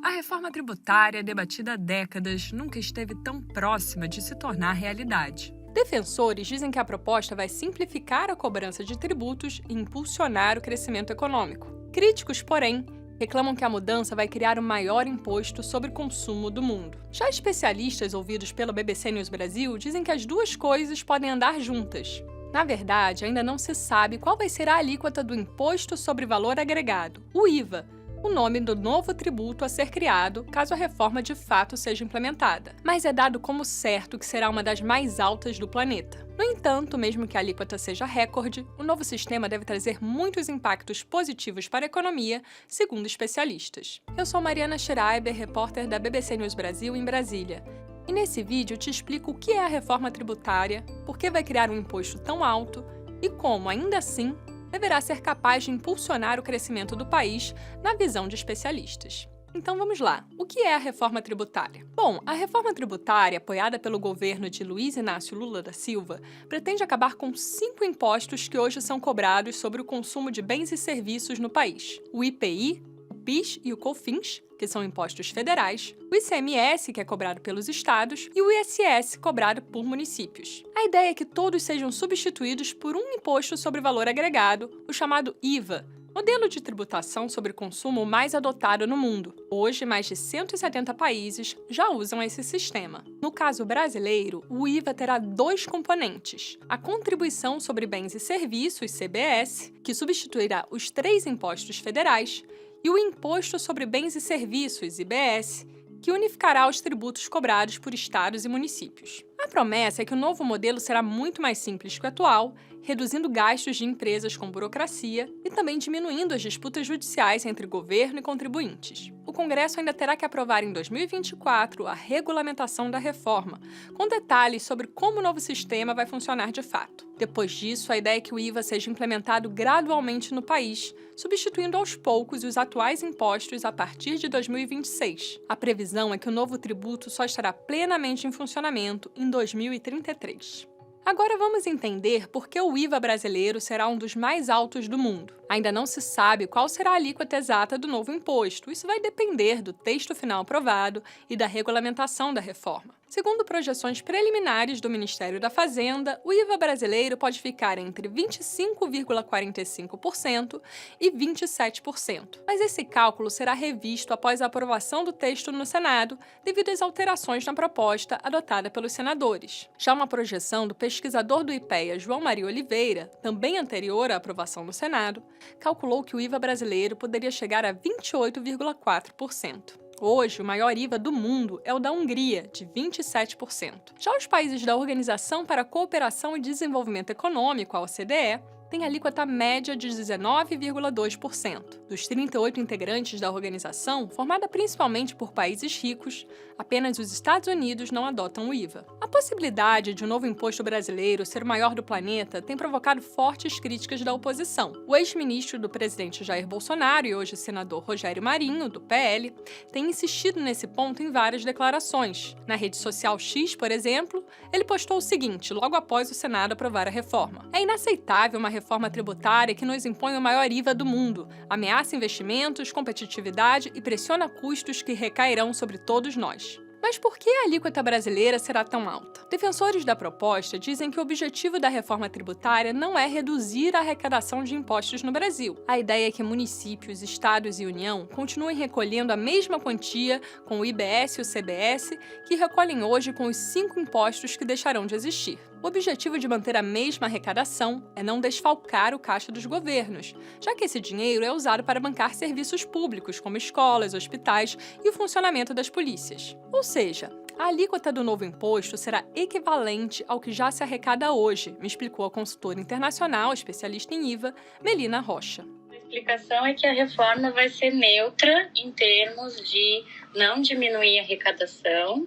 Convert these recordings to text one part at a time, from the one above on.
A reforma tributária, debatida há décadas, nunca esteve tão próxima de se tornar realidade. Defensores dizem que a proposta vai simplificar a cobrança de tributos e impulsionar o crescimento econômico. Críticos, porém, reclamam que a mudança vai criar o maior imposto sobre consumo do mundo. Já especialistas ouvidos pela BBC News Brasil dizem que as duas coisas podem andar juntas. Na verdade, ainda não se sabe qual vai ser a alíquota do Imposto sobre Valor Agregado, o IVA, o nome do novo tributo a ser criado caso a reforma de fato seja implementada. Mas é dado como certo que será uma das mais altas do planeta. No entanto, mesmo que a alíquota seja recorde, o novo sistema deve trazer muitos impactos positivos para a economia, segundo especialistas. Eu sou Mariana Schreiber, repórter da BBC News Brasil em Brasília. E nesse vídeo eu te explico o que é a reforma tributária, por que vai criar um imposto tão alto e como, ainda assim, deverá ser capaz de impulsionar o crescimento do país, na visão de especialistas. Então vamos lá. O que é a reforma tributária? Bom, a reforma tributária, apoiada pelo governo de Luiz Inácio Lula da Silva, pretende acabar com 5 impostos que hoje são cobrados sobre o consumo de bens e serviços no país: o IPI, o PIS e o COFINS, que são impostos federais, o ICMS, que é cobrado pelos estados, e o ISS, cobrado por municípios. A ideia é que todos sejam substituídos por um imposto sobre valor agregado, o chamado IVA, modelo de tributação sobre consumo mais adotado no mundo. Hoje, mais de 170 países já usam esse sistema. No caso brasileiro, o IVA terá 2 componentes: a Contribuição sobre Bens e Serviços, CBS, que substituirá os 3 impostos federais, e o Imposto sobre Bens e Serviços, IBS, que unificará os tributos cobrados por estados e municípios. A promessa é que o novo modelo será muito mais simples que o atual, reduzindo gastos de empresas com burocracia e também diminuindo as disputas judiciais entre governo e contribuintes. O Congresso ainda terá que aprovar em 2024 a regulamentação da reforma, com detalhes sobre como o novo sistema vai funcionar de fato. Depois disso, a ideia é que o IVA seja implementado gradualmente no país, substituindo aos poucos os atuais impostos a partir de 2026. A previsão é que o novo tributo só estará plenamente em funcionamento em 2033. Agora vamos entender por que o IVA brasileiro será um dos mais altos do mundo. Ainda não se sabe qual será a alíquota exata do novo imposto. Isso vai depender do texto final aprovado e da regulamentação da reforma. Segundo projeções preliminares do Ministério da Fazenda, o IVA brasileiro pode ficar entre 25,45% e 27%. Mas esse cálculo será revisto após a aprovação do texto no Senado, devido às alterações na proposta adotada pelos senadores. Já uma projeção do pesquisador do IPEA, João Maria Oliveira, também anterior à aprovação no Senado, calculou que o IVA brasileiro poderia chegar a 28,4%. Hoje, o maior IVA do mundo é o da Hungria, de 27%. Já os países da Organização para a Cooperação e Desenvolvimento Econômico, a OCDE, tem alíquota média de 19,2%. Dos 38 integrantes da organização, formada principalmente por países ricos, apenas os Estados Unidos não adotam o IVA. A possibilidade de um novo imposto brasileiro ser o maior do planeta tem provocado fortes críticas da oposição. O ex-ministro do presidente Jair Bolsonaro e hoje senador Rogério Marinho, do PL, tem insistido nesse ponto em várias declarações. Na rede social X, por exemplo, ele postou o seguinte, logo após o Senado aprovar a reforma: "É inaceitável uma reforma tributária que nos impõe o maior IVA do mundo, ameaça investimentos, competitividade e pressiona custos que recairão sobre todos nós." Mas por que a alíquota brasileira será tão alta? Defensores da proposta dizem que o objetivo da reforma tributária não é reduzir a arrecadação de impostos no Brasil. A ideia é que municípios, estados e União continuem recolhendo a mesma quantia com o IBS e o CBS que recolhem hoje com os 5 impostos que deixarão de existir. O objetivo de manter a mesma arrecadação é não desfalcar o caixa dos governos, já que esse dinheiro é usado para bancar serviços públicos, como escolas, hospitais e o funcionamento das polícias. Ou seja, a alíquota do novo imposto será equivalente ao que já se arrecada hoje, me explicou a consultora internacional, especialista em IVA, Melina Rocha. A explicação é que a reforma vai ser neutra em termos de não diminuir a arrecadação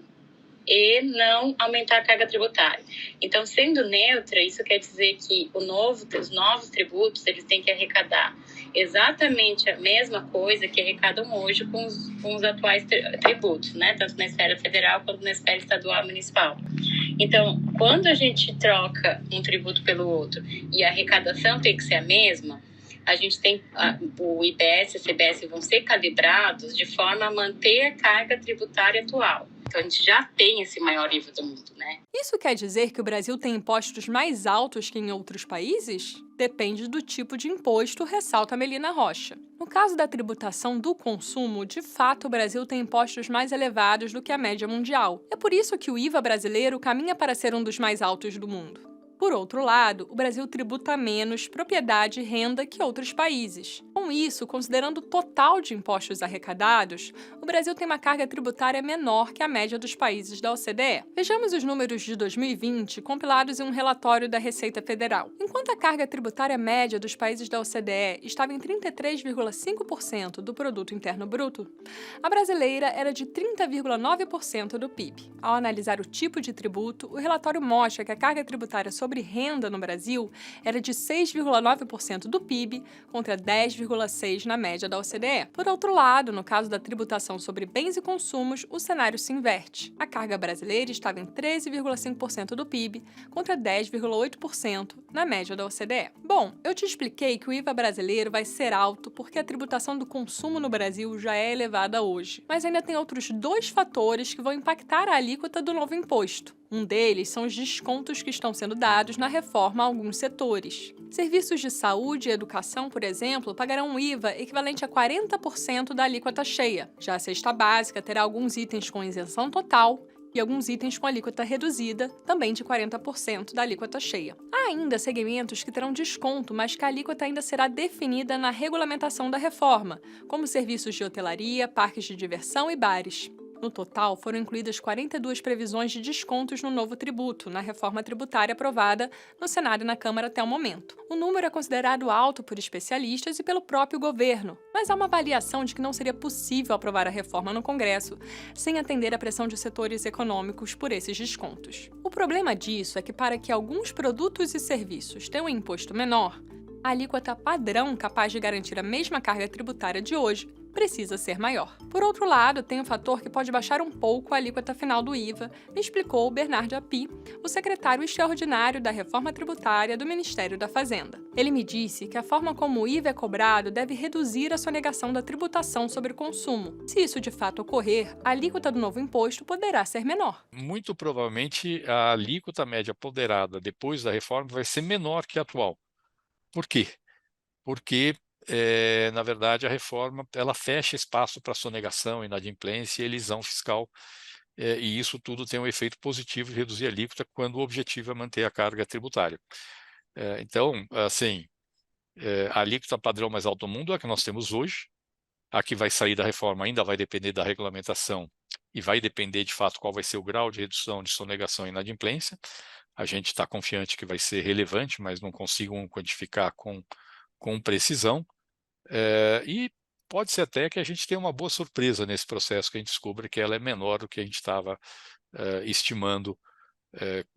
e não aumentar a carga tributária. Então, sendo neutra, isso quer dizer que os novos tributos eles têm que arrecadar exatamente a mesma coisa que arrecadam hoje com os atuais tributos, né? Tanto na esfera federal quanto na esfera estadual e municipal. Então, quando a gente troca um tributo pelo outro e a arrecadação tem que ser a mesma, a gente tem o IBS e a CBS vão ser calibrados de forma a manter a carga tributária atual. Então, a gente já tem esse maior IVA do mundo, né? Isso quer dizer que o Brasil tem impostos mais altos que em outros países? Depende do tipo de imposto, ressalta Melina Rocha. No caso da tributação do consumo, de fato o Brasil tem impostos mais elevados do que a média mundial. É por isso que o IVA brasileiro caminha para ser um dos mais altos do mundo. Por outro lado, o Brasil tributa menos propriedade e renda que outros países. Com isso, considerando o total de impostos arrecadados, o Brasil tem uma carga tributária menor que a média dos países da OCDE. Vejamos os números de 2020 compilados em um relatório da Receita Federal. Enquanto a carga tributária média dos países da OCDE estava em 33,5% do produto interno bruto, a brasileira era de 30,9% do PIB. Ao analisar o tipo de tributo, o relatório mostra que a carga tributária sobre renda no Brasil era de 6,9% do PIB contra 10,6% na média da OCDE. Por outro lado, no caso da tributação sobre bens e consumos, o cenário se inverte. A carga brasileira estava em 13,5% do PIB contra 10,8% na média da OCDE. Bom, eu te expliquei que o IVA brasileiro vai ser alto porque a tributação do consumo no Brasil já é elevada hoje. Mas ainda tem outros dois fatores que vão impactar a alíquota do novo imposto. Um deles são os descontos que estão sendo dados na reforma a alguns setores. Serviços de saúde e educação, por exemplo, pagarão um IVA equivalente a 40% da alíquota cheia. Já a cesta básica terá alguns itens com isenção total e alguns itens com alíquota reduzida, também de 40% da alíquota cheia. Há ainda segmentos que terão desconto, mas que a alíquota ainda será definida na regulamentação da reforma, como serviços de hotelaria, parques de diversão e bares. No total, foram incluídas 42 previsões de descontos no novo tributo, na reforma tributária aprovada no Senado e na Câmara até o momento. O número é considerado alto por especialistas e pelo próprio governo, mas há uma avaliação de que não seria possível aprovar a reforma no Congresso sem atender à pressão de setores econômicos por esses descontos. O problema disso é que, para que alguns produtos e serviços tenham um imposto menor, a alíquota padrão capaz de garantir a mesma carga tributária de hoje precisa ser maior. Por outro lado, tem um fator que pode baixar um pouco a alíquota final do IVA, explicou Bernard Api, o secretário extraordinário da Reforma Tributária do Ministério da Fazenda. Ele me disse que a forma como o IVA é cobrado deve reduzir a sonegação da tributação sobre o consumo. Se isso de fato ocorrer, a alíquota do novo imposto poderá ser menor. Muito provavelmente a alíquota média ponderada depois da reforma vai ser menor que a atual. Por quê? Porque na verdade, a reforma ela fecha espaço para sonegação, inadimplência e elisão fiscal, e isso tudo tem um efeito positivo de reduzir a alíquota quando o objetivo é manter a carga tributária. Então, assim, a alíquota padrão mais alta do mundo é a que nós temos hoje. A que vai sair da reforma ainda vai depender da regulamentação e vai depender, de fato, qual vai ser o grau de redução de sonegação e inadimplência. A gente está confiante que vai ser relevante, mas não consigo quantificar com precisão. E pode ser até que a gente tenha uma boa surpresa nesse processo, que a gente descubra que ela é menor do que a gente estava estimando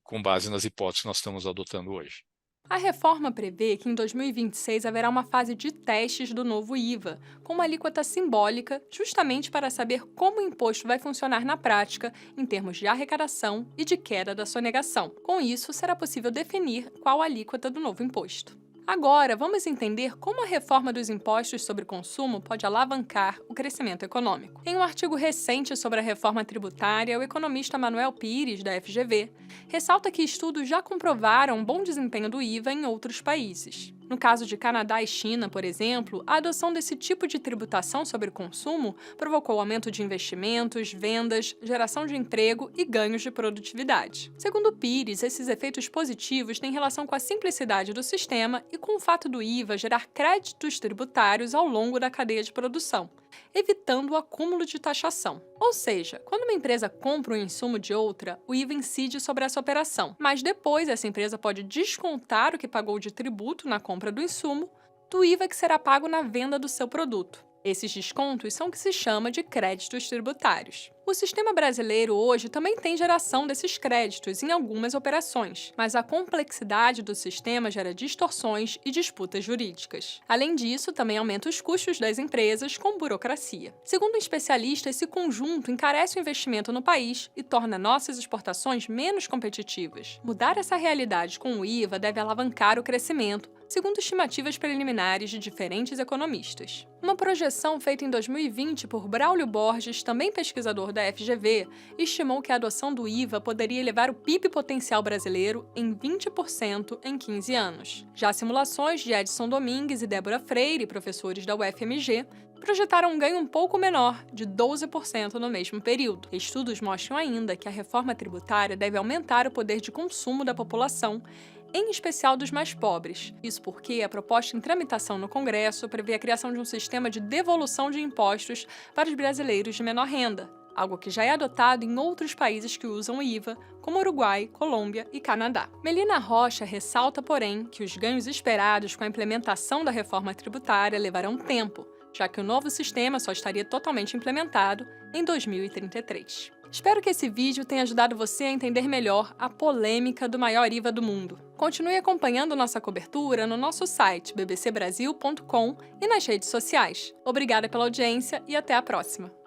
com base nas hipóteses que nós estamos adotando hoje. A reforma prevê que em 2026 haverá uma fase de testes do novo IVA, com uma alíquota simbólica, justamente para saber como o imposto vai funcionar na prática em termos de arrecadação e de queda da sonegação. Com isso, será possível definir qual a alíquota do novo imposto. Agora, vamos entender como a reforma dos impostos sobre consumo pode alavancar o crescimento econômico. Em um artigo recente sobre a reforma tributária, o economista Manuel Pires, da FGV, ressalta que estudos já comprovaram um bom desempenho do IVA em outros países. No caso de Canadá e China, por exemplo, a adoção desse tipo de tributação sobre consumo provocou aumento de investimentos, vendas, geração de emprego e ganhos de produtividade. Segundo Pires, esses efeitos positivos têm relação com a simplicidade do sistema e com o fato do IVA gerar créditos tributários ao longo da cadeia de produção, evitando o acúmulo de taxação. Ou seja, quando uma empresa compra um insumo de outra, o IVA incide sobre essa operação, mas depois essa empresa pode descontar o que pagou de tributo na compra do insumo do IVA que será pago na venda do seu produto. Esses descontos são o que se chama de créditos tributários. O sistema brasileiro hoje também tem geração desses créditos em algumas operações, mas a complexidade do sistema gera distorções e disputas jurídicas. Além disso, também aumenta os custos das empresas com burocracia. Segundo um especialista, esse conjunto encarece o investimento no país e torna nossas exportações menos competitivas. Mudar essa realidade com o IVA deve alavancar o crescimento, segundo estimativas preliminares de diferentes economistas. Uma projeção feita em 2020 por Braulio Borges, também pesquisador da FGV, estimou que a adoção do IVA poderia elevar o PIB potencial brasileiro em 20% em 15 anos. Já simulações de Edson Domingues e Débora Freire, professores da UFMG, projetaram um ganho um pouco menor, de 12% no mesmo período. Estudos mostram ainda que a reforma tributária deve aumentar o poder de consumo da população, em especial dos mais pobres. Isso porque a proposta em tramitação no Congresso prevê a criação de um sistema de devolução de impostos para os brasileiros de menor renda, algo que já é adotado em outros países que usam o IVA, como Uruguai, Colômbia e Canadá. Melina Rocha ressalta, porém, que os ganhos esperados com a implementação da reforma tributária levarão tempo, já que o novo sistema só estaria totalmente implementado em 2033. Espero que esse vídeo tenha ajudado você a entender melhor a polêmica do maior IVA do mundo. Continue acompanhando nossa cobertura no nosso site bbcbrasil.com e nas redes sociais. Obrigada pela audiência e até a próxima!